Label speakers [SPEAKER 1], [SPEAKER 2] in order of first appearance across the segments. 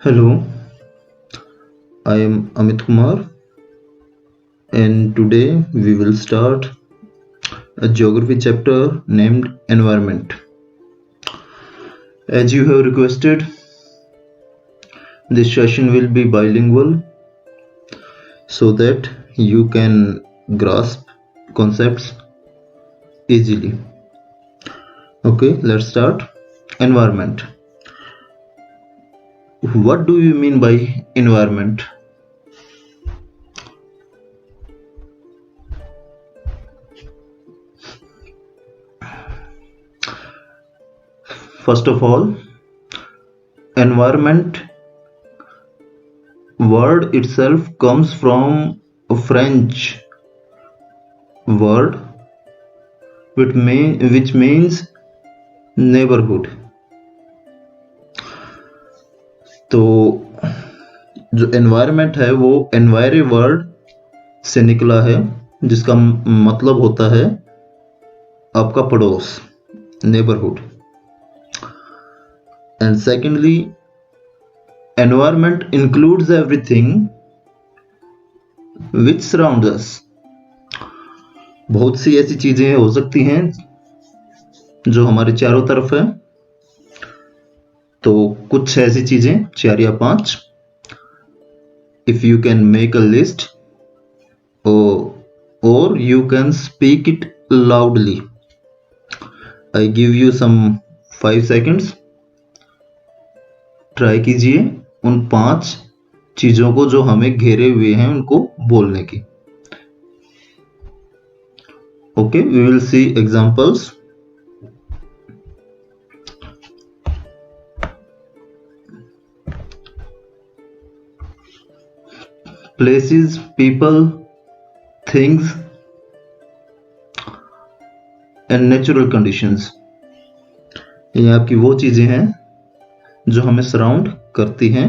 [SPEAKER 1] Hello, I am Amit Kumar, and today we will start a geography chapter named Environment. As you have requested, this session will be bilingual so that you can grasp concepts easily. Okay, let's start. Environment. What do you mean by environment? First of all, environment word itself comes from a French word which means neighborhood. तो जो environment है वो एनवायरी word से निकला है, जिसका मतलब होता है आपका पड़ोस, neighbourhood. And secondly, environment includes everything which surrounds us. बहुत सी ऐसी चीजें हो सकती हैं जो हमारे चारों तरफ है. तो कुछ ऐसी चीजें, 4 या 5. If you can make a list और you can speak it loudly. I give you some 5 seconds. Try कीजिए उन 5 चीजों को जो हमें घेरे हुए हैं उनको बोलने की. Okay, we will see examples. Places, people, things and natural conditions. ये आपकी वो चीजें हैं जो हमें सराउंड करती हैं,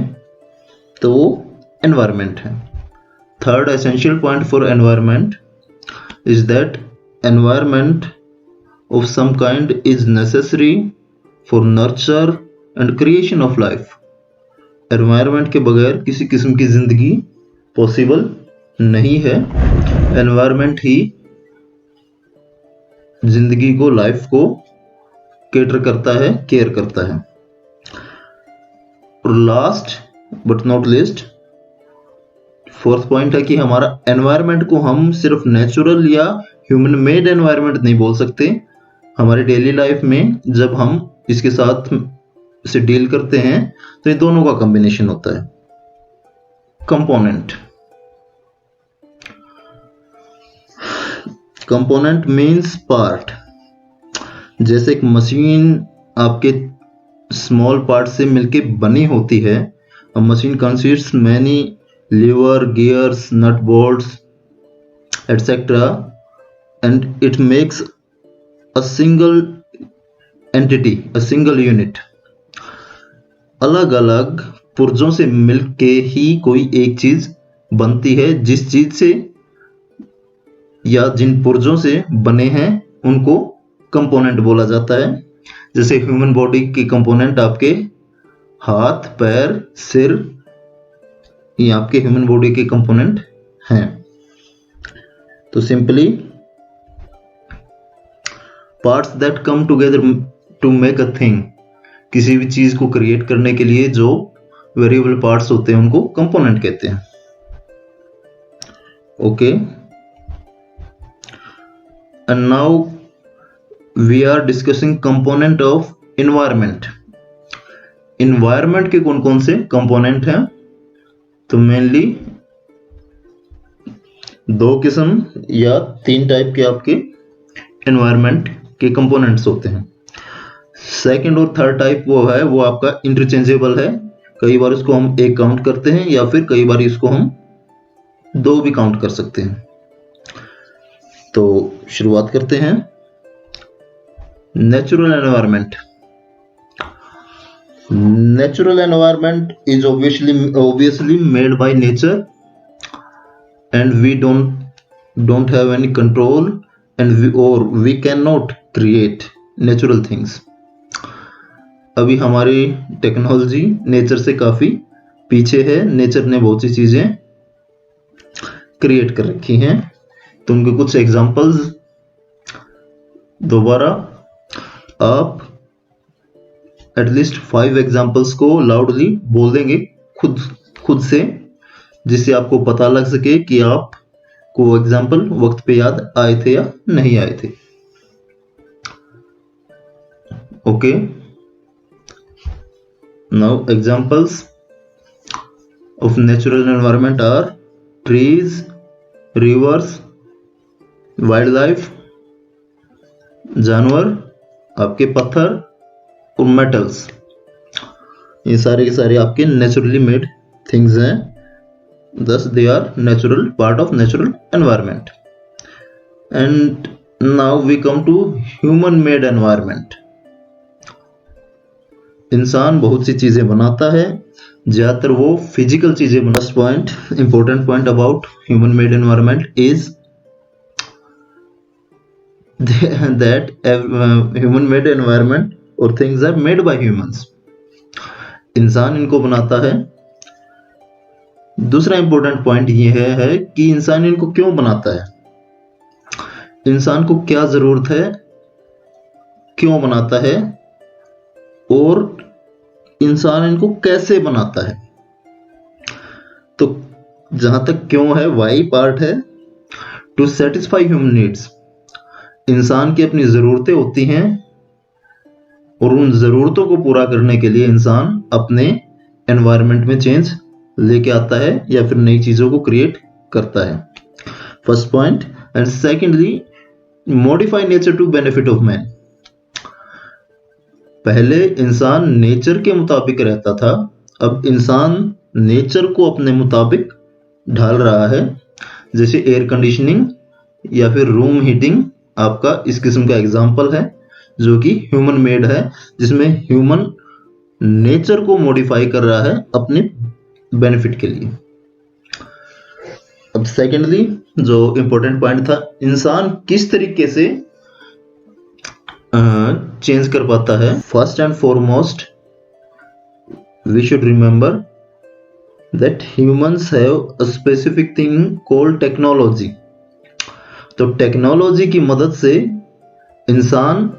[SPEAKER 1] तो वो एनवायरनमेंट है. Third essential point for environment is that environment of some kind is necessary for nurture and creation of life. Environment के बगैर किसी किस्म की जिंदगी पॉसिबल नहीं है. एनवायरनमेंट ही जिंदगी को, लाइफ को केटर करता है, केयर करता है. और last but not least, fourth point है कि हमारा एनवायरनमेंट को हम सिर्फ नेचुरल या ह्यूमन मेड एनवायरनमेंट नहीं बोल सकते. हमारे डेली लाइफ में जब हम इसके साथ से डील करते हैं तो ये दोनों का कॉम्बिनेशन होता है. Component means part. जैसे एक मशीन आपके स्मॉल पार्ट से मिलके बनी होती है. A machine consists many lever, gears, nut bolts etcetera and it makes a single entity, a single unit. अलग अलग पुर्जों से मिलके ही कोई एक चीज बनती है. जिस चीज से या जिन पुर्जों से बने हैं उनको कंपोनेंट बोला जाता है. जैसे ह्यूमन बॉडी के कंपोनेंट आपके हाथ, पैर, सिर, ये आपके ह्यूमन बॉडी के कंपोनेंट हैं. तो simply parts that come together to make a thing. किसी भी चीज को क्रिएट करने के लिए जो वेरिएबल पार्ट्स होते हैं उनको कंपोनेंट कहते हैं. Okay, and now we are discussing component of environment. Environment के कौन कौन से कंपोनेंट हैं? तो मेनली 2 किस्म या 3 टाइप के आपके एनवायरनमेंट के कंपोनेंट्स होते हैं. सेकंड और थर्ड टाइप वो आपका इंटरचेंजेबल है. कई बार इसको हम 1 काउंट करते हैं या फिर कई बार इसको हम 2 भी काउंट कर सकते हैं. तो शुरुआत करते हैं. Natural environment. Natural environment is obviously made by nature and we don't have any control and we cannot create natural things. अभी हमारी टेक्नोलॉजी नेचर से काफ़ी पीछे है, नेचर ने बहुत सी चीजें क्रिएट कर रखी हैं। तो उनके कुछ एग्जांपल्स दोबारा आप एटलीस्ट 5 एग्जांपल्स को लाउडली बोल देंगे खुद से, जिससे आपको पता लग सके कि आपको एग्जांपल वक्त पे याद आए थे या नहीं आए थे। Okay, now examples of natural environment are trees, rivers, wild life, जानवर, आपके पत्थर और मेटल्स। ये सारे के सारे आपके नेचुरली मेड थिंग्स हैं, thus they are natural part of natural environment. And now we come to human made environment. इंसान बहुत सी चीजें बनाता है, ज्यादातर वो फिजिकल चीजें। First point, important point about human made environment is that human made environment or things are made by humans. इंसान इनको बनाता है। दूसरा इंपॉर्टेंट पॉइंट ये है कि इंसान इनको क्यों बनाता है, इंसान को क्या जरूरत है, क्यों बनाता है, और इंसान इनको कैसे बनाता है। तो जहां तक क्यों है, वाई पार्ट है, टू सेटिस्फाई ह्यूमन नीड्स। इंसान की अपनी जरूरतें होती हैं और उन जरूरतों को पूरा करने के लिए इंसान अपने एनवायरनमेंट में चेंज लेके आता है या फिर नई चीजों को क्रिएट करता है। First point. And secondly, modify nature to benefit of man. पहले इंसान नेचर के मुताबिक रहता था, अब इंसान नेचर को अपने मुताबिक ढाल रहा है। जैसे एयर कंडीशनिंग या फिर रूम हीटिंग आपका इस किस्म का एग्जाम्पल है, जो कि ह्यूमन मेड है, जिसमें ह्यूमन नेचर को मॉडिफाई कर रहा है अपने बेनिफिट के लिए। अब सेकेंडली, जो इंपॉर्टेंट पॉइंट था, इंसान किस तरीके से चेंज कर पाता है। First and foremost, we should remember that humans have a specific thing called technology. तो टेक्नोलॉजी की मदद से इंसान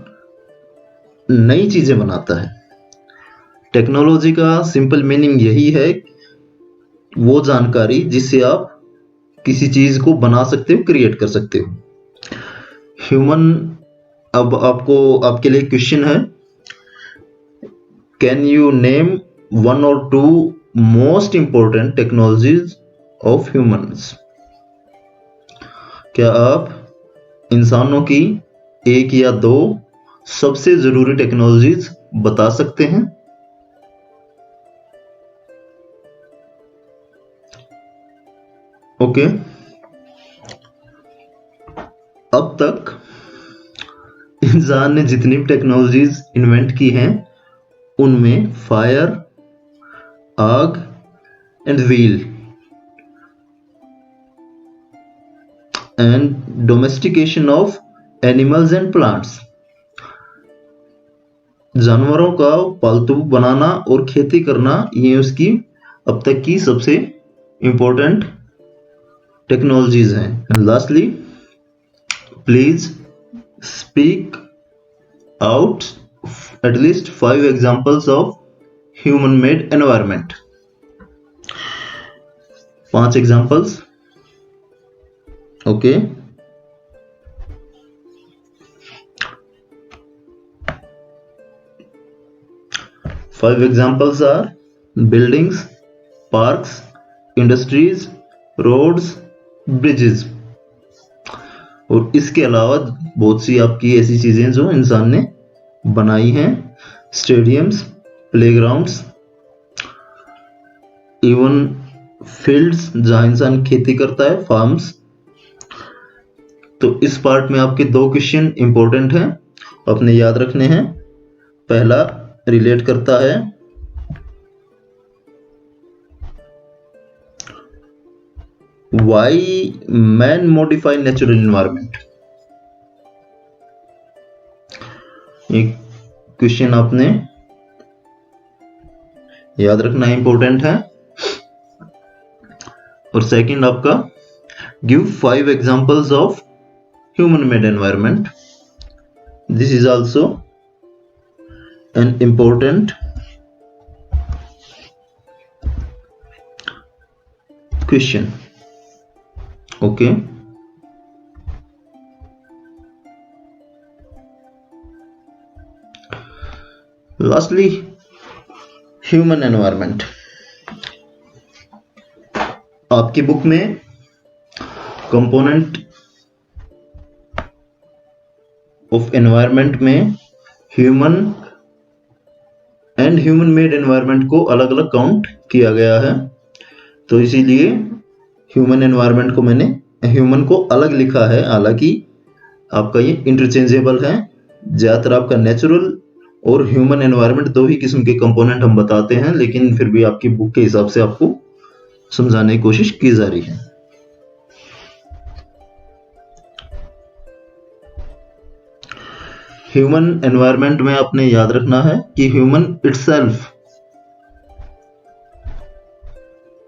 [SPEAKER 1] नई चीजें बनाता है। टेक्नोलॉजी का सिंपल मीनिंग यही है, वो जानकारी जिससे आप किसी चीज को बना सकते हो, क्रिएट कर सकते हो। ह्यूमन, अब आपके लिए क्वेश्चन है, can you name 1 or 2 most important technologies of humans. क्या आप इंसानों की 1 या 2 सबसे जरूरी टेक्नोलॉजीज बता सकते हैं। ओके, अब तक इंसान ने जितनी भी टेक्नोलॉजीज इन्वेंट की हैं, उनमें फायर, आग and wheel and domestication of animals and plants, जानवरों का पालतू बनाना और खेती करना, ये उसकी अब तक की सबसे इंपॉर्टेंट टेक्नोलॉजीज हैं। Lastly, please speak out at least 5 examples of human made environment. 5 examples. Okay, five examples are buildings, parks, industries, roads, bridges। और इसके अलावा बहुत सी आपकी ऐसी चीजें जो इंसान ने बनाई हैं, स्टेडियम्स, प्लेग्राउंड्स, इवन फील्ड्स जहां इंसान खेती करता है, फार्म्स। तो इस पार्ट में आपके 2 क्वेश्चन इंपॉर्टेंट हैं, अपने याद रखने हैं। पहला रिलेट करता है why man modify natural environment. ये क्वेश्चन आपने याद रखना इंपॉर्टेंट है। और सेकंड आपका give 5 examples of human made environment. This is also an important question. Okay. Lastly, human environment. आपकी बुक में कंपोनेंट ऑफ एनवायरनमेंट में human and human made environment को अलग अलग काउंट किया गया है, तो इसीलिए ह्यूमन एनवायरनमेंट को मैंने ह्यूमन को अलग लिखा है. हालांकि आपका ये इंटरचेंजेबल है. ज्यादातर आपका नेचुरल और ह्यूमन एनवायरनमेंट दो ही किस्म के कंपोनेंट हम बताते हैं, लेकिन फिर भी आपकी बुक के हिसाब से आपको समझाने की कोशिश की जा रही है. ह्यूमन एनवायरनमेंट में आपने याद रखना है कि ह्यूमन इटसेल्फ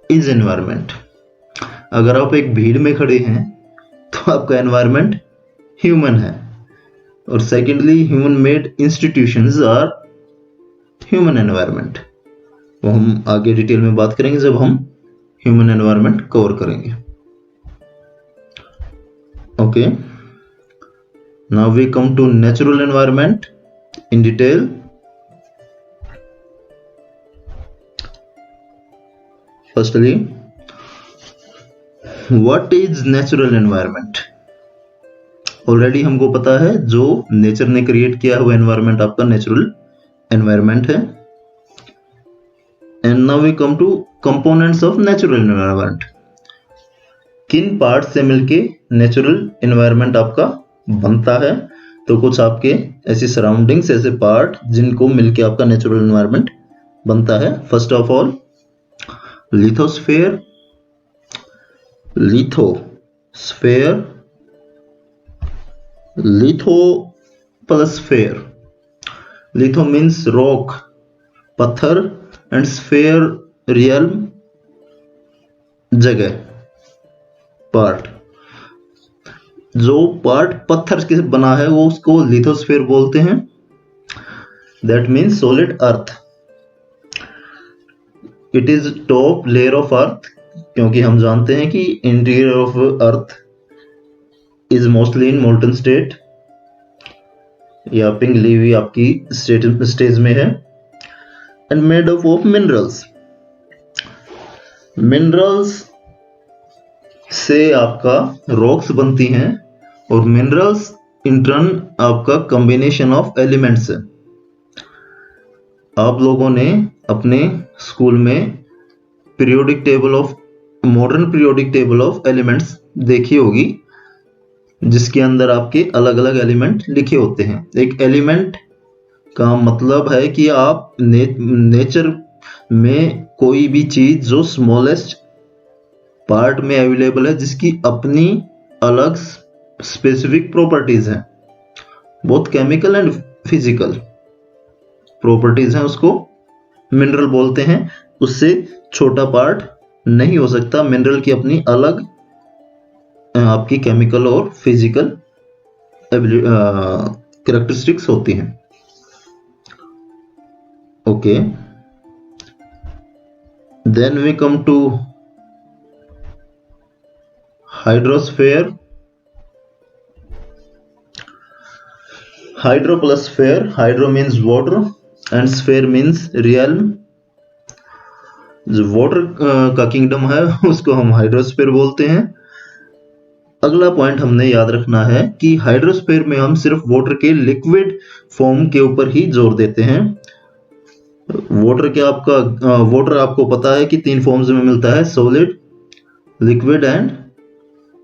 [SPEAKER 1] इज एनवायरनमेंट. अगर आप एक भीड़ में खड़े हैं तो आपका एनवायरनमेंट ह्यूमन है. और secondly, human made institutions are human environment. वो हम आगे डिटेल में बात करेंगे जब हम ह्यूमन एनवायरनमेंट कवर करेंगे. Okay. Now we come to natural environment in detail. Firstly, what is natural environment? Already हमको पता है जो नेचर ने क्रिएट किया हुआ एनवायरनमेंट आपका नेचुरल एनवायरनमेंट है. And now we come to components of natural environment. किन पार्ट से मिलके नेचुरल एनवायरनमेंट आपका बनता है? तो कुछ आपके ऐसी सराउंडिंग्स, ऐसे पार्ट जिनको मिलके आपका नेचुरल एनवायरनमेंट बनता है. First of all, lithosphere. Lithosphere, litho plus fair. Litho means rock, पत्थर, एंड स्फेयर रियल्म, जगह, पार्ट. जो पार्ट पत्थर से बना है वो उसको लिथोस्फेयर बोलते हैं. That means solid earth. It is top layer of earth, क्योंकि हम जानते हैं कि interior of earth is mostly in molten state या पिंगली हुई आपकी स्टेज में है. And made up of minerals. Minerals से आपका रॉक्स बनती हैं और मिनरल्स इन टर्न आपका कॉम्बिनेशन ऑफ एलिमेंट्स है. आप लोगों ने अपने स्कूल में periodic table of modern periodic table of elements देखी होगी, जिसके अंदर आपके अलग अलग एलिमेंट लिखे होते हैं. एक एलिमेंट का मतलब है कि आप नेचर में कोई भी चीज जो स्मॉलेस्ट पार्ट में अवेलेबल है, जिसकी अपनी अलग स्पेसिफिक प्रॉपर्टीज हैं, both chemical and physical properties हैं, उसको मिनरल बोलते हैं. उससे छोटा पार्ट नहीं हो सकता. मिनरल की अपनी अलग आपकी केमिकल और फिजिकल कैरेक्टरिस्टिक्स होती हैं. Okay. Then we come to hydrosphere. Hydro plus sphere. Hydro means water and sphere means realm. जो वाटर का किंगडम है उसको हम हाइड्रोस्फेयर बोलते हैं. अगला पॉइंट हमने याद रखना है कि हाइड्रोस्फेयर में हम सिर्फ वाटर के लिक्विड फॉर्म के ऊपर ही जोर देते हैं. वाटर आपको पता है कि 3 फॉर्म्स में मिलता है, solid, liquid and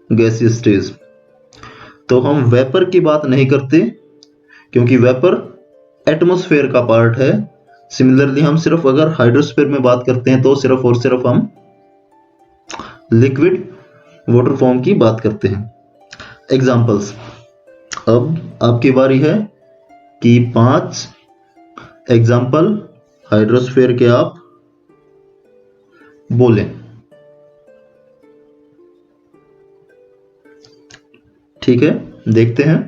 [SPEAKER 1] gaseous stage. तो हम वेपर की बात नहीं करते क्योंकि वेपर एटमॉस्फेयर का पार्ट है. सिमिलरली हम सिर्फ अगर हाइड्रोस्फेयर में बात करते हैं तो सिर्फ और सिर्फ हम लिक्विड वाटर फॉर्म की बात करते हैं. एग्जाम्पल्स. अब आपकी बारी है कि 5 एग्जाम्पल हाइड्रोस्फेयर के आप बोलें. ठीक है, देखते हैं।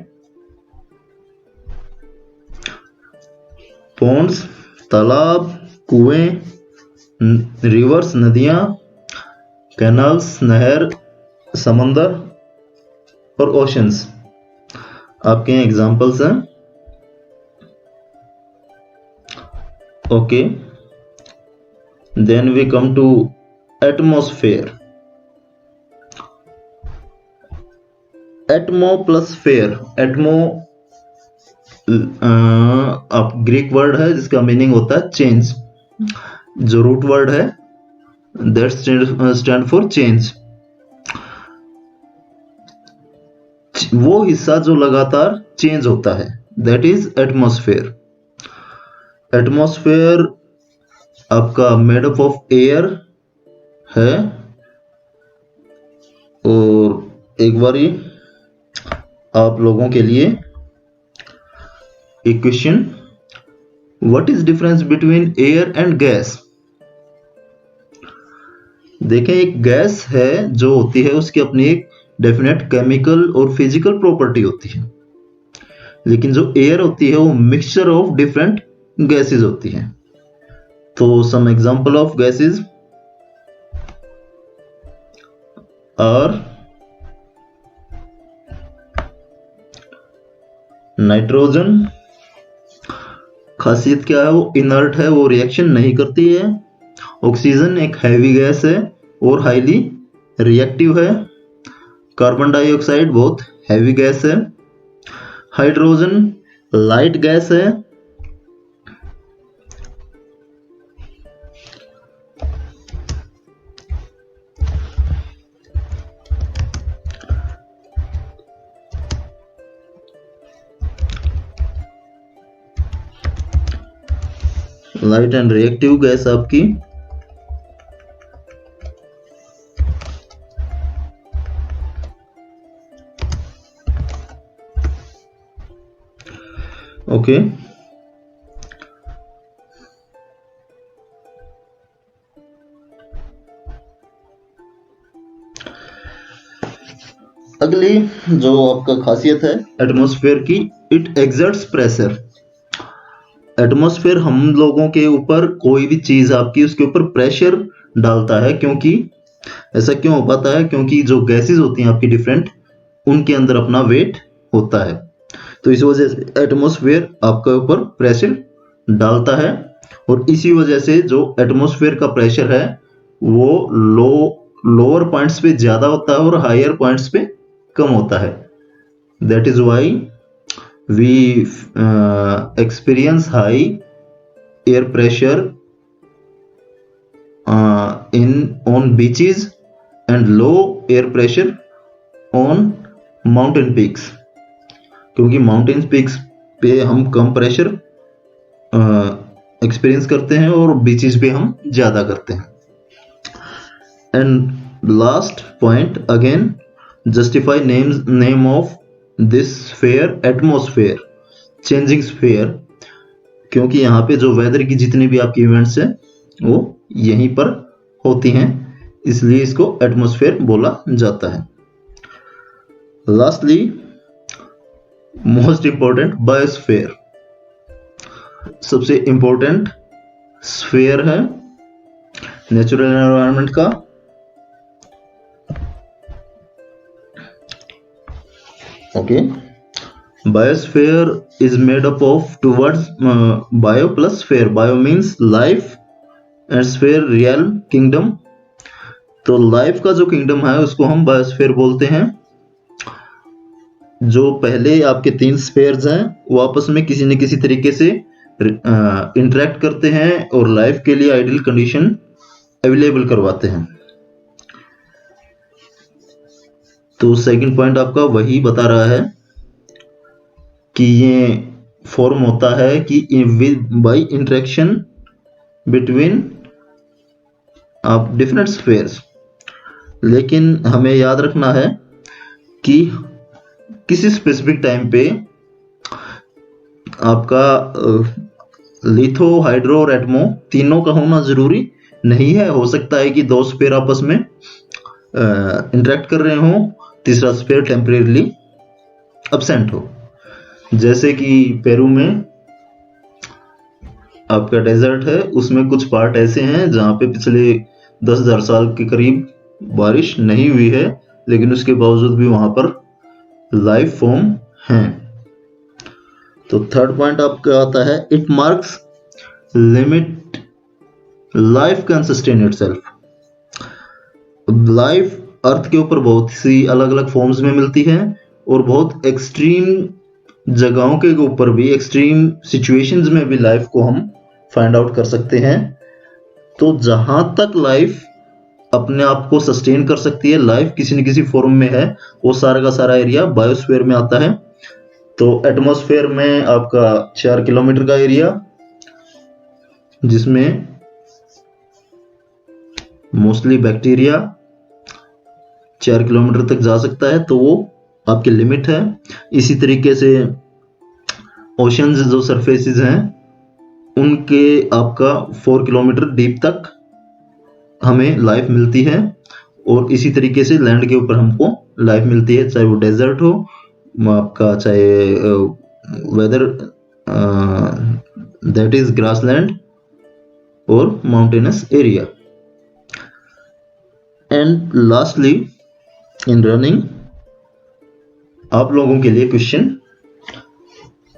[SPEAKER 1] पॉन्ड्स तालाब, कुएं, रिवर्स नदियां, कैनाल्स नहर, समंदर और ओशंस आपके एग्जांपल्स हैं। Okay, then we come to atmosphere. Atmo plus sphere, atmo आप ग्रीक वर्ड है जिसका मीनिंग होता है चेंज, जो रूट वर्ड है दैट स्टैंड फॉर चेंज, वो हिस्सा जो लगातार चेंज होता है, दैट इज एटमॉस्फेयर। एटमॉस्फेयर आपका मेड अप ऑफ एयर है। और एक बारी आप लोगों के लिए एक question, what is difference between air and gas. देखें, एक गैस है जो होती है उसकी अपनी एक डेफिनेट केमिकल और फिजिकल प्रॉपर्टी होती है, लेकिन जो एयर होती है वो मिक्सचर ऑफ डिफरेंट गैसेस होती है। तो some example of gases are nitrogen, खासियत क्या है, वो इनर्ट है, वो रिएक्शन नहीं करती है। ऑक्सीजन एक हैवी गैस है और हाईली रिएक्टिव है। कार्बन डाइऑक्साइड बहुत हैवी गैस है। हाइड्रोजन लाइट गैस है। लाइट एंड रिएक्टिव गैस आपकी। ओके, अगली जो आपका खासियत है एटमॉस्फेयर की, इट एक्सर्ट्स प्रेशर। एटमॉस्फेयर हम लोगों के ऊपर कोई भी चीज आपकी उसके ऊपर प्रेशर डालता है। क्योंकि ऐसा क्यों हो पाता है, क्योंकि जो गैसेस होती हैं आपकी डिफरेंट, उनके अंदर अपना वेट होता है, तो इस वजह से एटमॉस्फेयर आपके ऊपर प्रेशर डालता है। और इसी वजह से जो एटमॉस्फेयर का प्रेशर है वो लोअर पॉइंट्स पे ज्यादा होता है और हायर पॉइंट्स पे कम होता है। That is why we experience high air pressure on beaches and low air pressure on mountain peaks, क्योंकि माउंटेन पीक्स पे हम कम प्रेशर एक्सपीरियंस करते हैं और बीचेस पे हम ज्यादा करते हैं। And last point again, justify name of this sphere atmosphere, changing sphere, क्योंकि यहाँ पे जो वेदर की जितनी भी आपकी इवेंट्स हैं वो यहीं पर होती हैं, इसलिए इसको एटमॉस्फेयर बोला जाता है। लास्टली मोस्ट इंपॉर्टेंट, बायोस्फीयर सबसे इंपॉर्टेंट स्फीयर है नेचुरल एनवायरनमेंट का। Okay, biosphere is made up of two words, bio plus sphere. Bio means life and sphere realm, kingdom. तो लाइफ का जो किंगडम है उसको हम बायोस्फीयर बोलते हैं। जो पहले आपके 3 स्फीयर्स हैं वो आपस में किसी न किसी तरीके से इंटरेक्ट करते हैं और लाइफ के लिए आइडियल कंडीशन अवेलेबल करवाते हैं। तो सेकंड पॉइंट आपका वही बता रहा है कि ये फॉर्म होता है कि बाय इंटरेक्शन बिटवीन आप डिफरेंट स्फीयर्स। लेकिन हमें याद रखना है कि किसी स्पेसिफिक टाइम पे आपका लिथो, हाइड्रो और एटमो तीनों का होना जरूरी नहीं है। हो सकता है कि 2 स्फीयर आपस में इंटरेक्ट कर रहे हों, तीसरा स्फीयर टेम्परेरीली absent हो। जैसे कि पेरू में आपका डेजर्ट है, उसमें कुछ पार्ट ऐसे हैं जहाँ पे पिछले 10,000 साल के करीब बारिश नहीं हुई है, लेकिन उसके बावजूद भी वहां पर लाइफ फॉर्म हैं। तो थर्ड पॉइंट आपका आता है, it marks limit life can sustain itself. Life earth के ऊपर बहुत सी अलग अलग फॉर्म्स में मिलती है और बहुत एक्सट्रीम जगहों के ऊपर भी, एक्सट्रीम सिचुएशंस में भी लाइफ को हम फाइंड आउट कर सकते हैं। तो जहां तक लाइफ अपने आप को सस्टेन कर सकती है, लाइफ किसी न किसी फॉर्म में है, वो सारा का सारा एरिया बायोस्फीयर में आता है। तो एटमॉस्फेयर में आपका 4 किलोमीटर का एरिया, जिसमें मोस्टली बैक्टीरिया 4 किलोमीटर तक जा सकता है, तो वो आपकी लिमिट है। इसी तरीके से ओशंस जो सरफेसेस हैं उनके आपका 4 किलोमीटर डीप तक हमें लाइफ मिलती है, और इसी तरीके से लैंड के ऊपर हमको लाइफ मिलती है, चाहे वो डेजर्ट हो आपका, चाहे वेदर दैट इज ग्रासलैंड और mountainous area. And lastly in running आप लोगों के लिए क्वेश्चन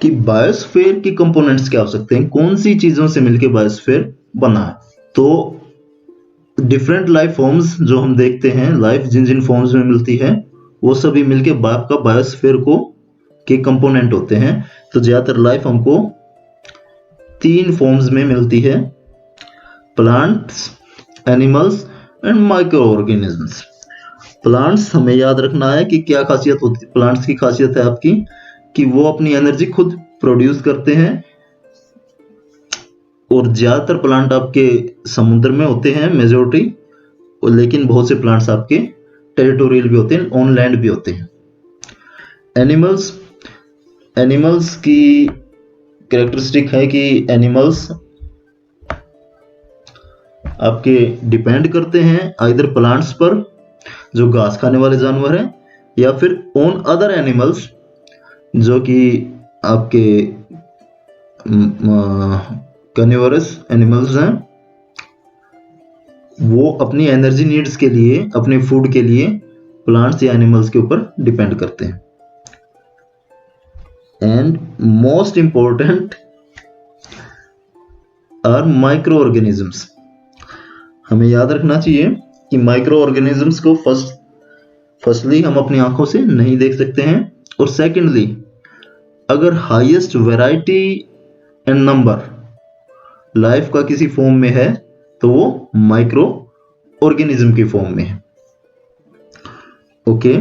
[SPEAKER 1] कि बायोस्फीयर के कंपोनेंट्स क्या हो सकते हैं, कौन सी चीजों से मिलकर बायोस्फीयर बना है। तो डिफरेंट लाइफ फॉर्म्स जो हम देखते हैं, लाइफ जिन जिन फॉर्म्स में मिलती है वो सभी मिलकर आपका बायोस्फीयर को के कंपोनेंट होते हैं। तो ज्यादातर लाइफ हमको 3 फॉर्म्स में मिलती है, plants, animals and micro organisms. Plants हमें याद रखना है कि क्या खासियत होती है। प्लांट्स की खासियत है आपकी कि वो अपनी एनर्जी खुद प्रोड्यूस करते हैं, और ज्यादातर प्लांट आपके समुद्र में होते हैं मेजोरिटी, लेकिन बहुत से प्लांट्स आपके टेरिटोरियल भी होते हैं, ऑन लैंड भी होते हैं। एनिमल्स की कैरेक्टरिस्टिक है कि एनिमल्स आपके डिपेंड करते हैं आइदर प्लांट्स पर, जो घास खाने वाले जानवर हैं, या फिर ऑन अदर एनिमल्स जो कि आपके कार्निवोरस एनिमल्स हैं। वो अपनी एनर्जी नीड्स के लिए, अपने फूड के लिए प्लांट्स या एनिमल्स के ऊपर डिपेंड करते हैं। And most important are micro organisms. हमें याद रखना चाहिए कि माइक्रो ऑर्गेनिजम्स को फर्स्टली हम अपनी आंखों से नहीं देख सकते हैं, और सेकेंडली अगर highest variety and number life का किसी फॉर्म में है तो वो माइक्रो ऑर्गेनिज्म की फॉर्म में है। ओके।